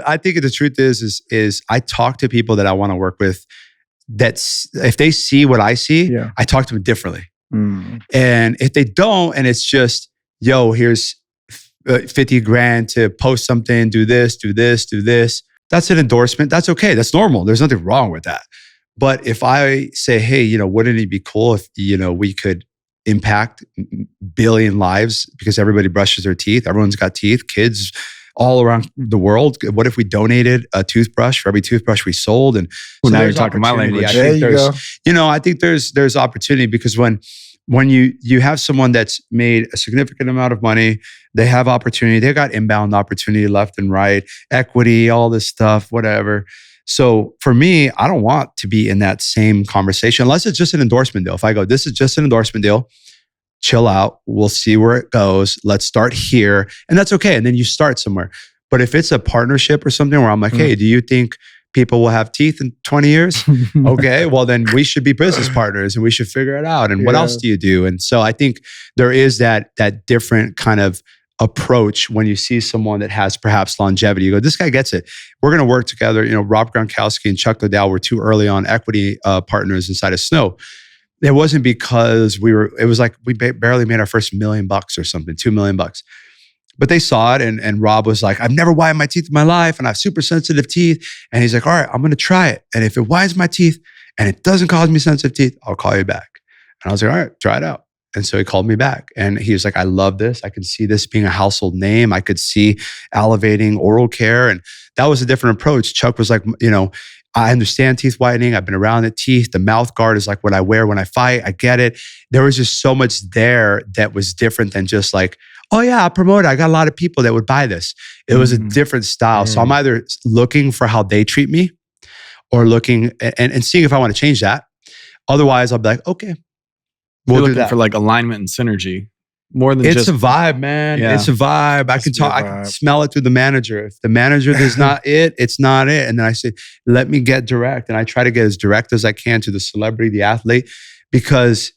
I think the truth is I talk to people that I want to work with. That's if they see what I see, I talk to them differently. And if they don't, and it's just, yo, here's 50 grand to post something, do this. That's an endorsement. That's okay. That's normal. There's nothing wrong with that. But if I say, hey, wouldn't it be cool if, we could impact billion lives because everybody brushes their teeth. Everyone's got teeth, kids all around the world. What if we donated a toothbrush for every toothbrush we sold? And well, so now you're talking my language. I think there's opportunity because when you have someone that's made a significant amount of money, they have opportunity, they got inbound opportunity left and right, equity, all this stuff, whatever. So for me, I don't want to be in that same conversation unless it's just an endorsement deal. If I go, this is just an endorsement deal, chill out, we'll see where it goes. Let's start here. And that's okay. And then you start somewhere. But if it's a partnership or something where I'm like, hey, do you think people will have teeth in 20 years? Okay, well then we should be business partners and we should figure it out. And what else do you do? And so I think there is that different kind of approach when you see someone that has perhaps longevity. You go, this guy gets it. We're going to work together. Rob Gronkowski and Chuck Liddell were two early on equity partners inside of SNOW. It wasn't because it was like we barely made our first $1 million or something, $2 million. But they saw it and Rob was like, I've never whitened my teeth in my life and I have super sensitive teeth. And he's like, all right, I'm going to try it. And if it whitens my teeth and it doesn't cause me sensitive teeth, I'll call you back. And I was like, all right, try it out. And so he called me back and he was like, I love this. I can see this being a household name. I could see elevating oral care. And that was a different approach. Chuck was like, I understand teeth whitening. I've been around the teeth. The mouth guard is like what I wear when I fight. I get it. There was just so much there that was different than just like, oh yeah, I'll promote it. I got a lot of people that would buy this. It was a different style. So I'm either looking for how they treat me or looking and seeing if I want to change that. Otherwise, I'll be like, okay, we'll do that. For like alignment and synergy. More than it's a vibe, man. Yeah. It's a vibe. I can smell it through the manager. If the manager is not it, it's not it. And then I say, let me get direct. And I try to get as direct as I can to the celebrity, the athlete, because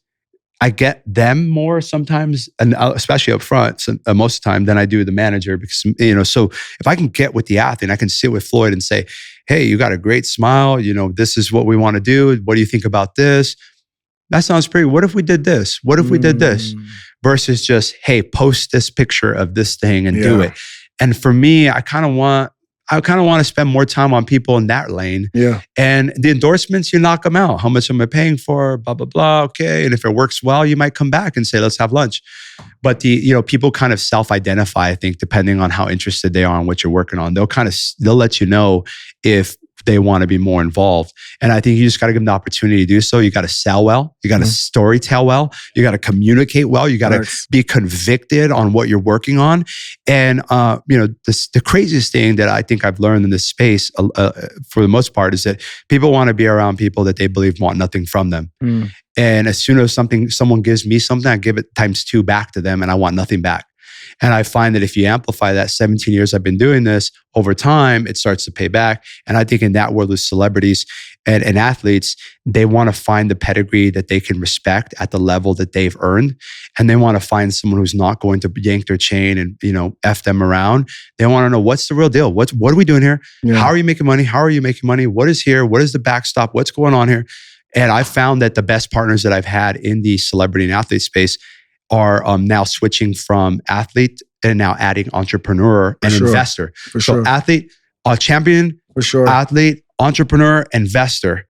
I get them more sometimes, and especially up front, most of the time, than I do the manager. Because, so if I can get with the athlete, I can sit with Floyd and say, hey, you got a great smile. This is what we want to do. What do you think about this? That sounds pretty. What if we did this? What if we did this? Versus just, hey, post this picture of this thing and do it. And for me, I kind of want to spend more time on people in that lane. Yeah. And the endorsements, you knock them out. How much am I paying for? Blah, blah, blah. Okay. And if it works well, you might come back and say, let's have lunch. But people kind of self-identify, I think, depending on how interested they are on what you're working on. They'll let you know if they want to be more involved. And I think you just got to give them the opportunity to do so. You got to sell well. You got to storytell well. You got to communicate well. You got to be convicted on what you're working on. And, the craziest thing that I think I've learned in this space for the most part is that people want to be around people that they believe want nothing from them. And as soon as someone gives me something, I give it times 2 back to them and I want nothing back. And I find that if you amplify that 17 years I've been doing this, over time, it starts to pay back. And I think in that world with celebrities and athletes, they want to find the pedigree that they can respect at the level that they've earned. And they want to find someone who's not going to yank their chain and, F them around. They want to know, what's the real deal? What are we doing here? Yeah. How are you making money? How are you making money? What is here? What is the backstop? What's going on here? And I found that the best partners that I've had in the celebrity and athlete space are now switching from athlete and now adding entrepreneur and investor. So athlete, champion, athlete, entrepreneur, investor.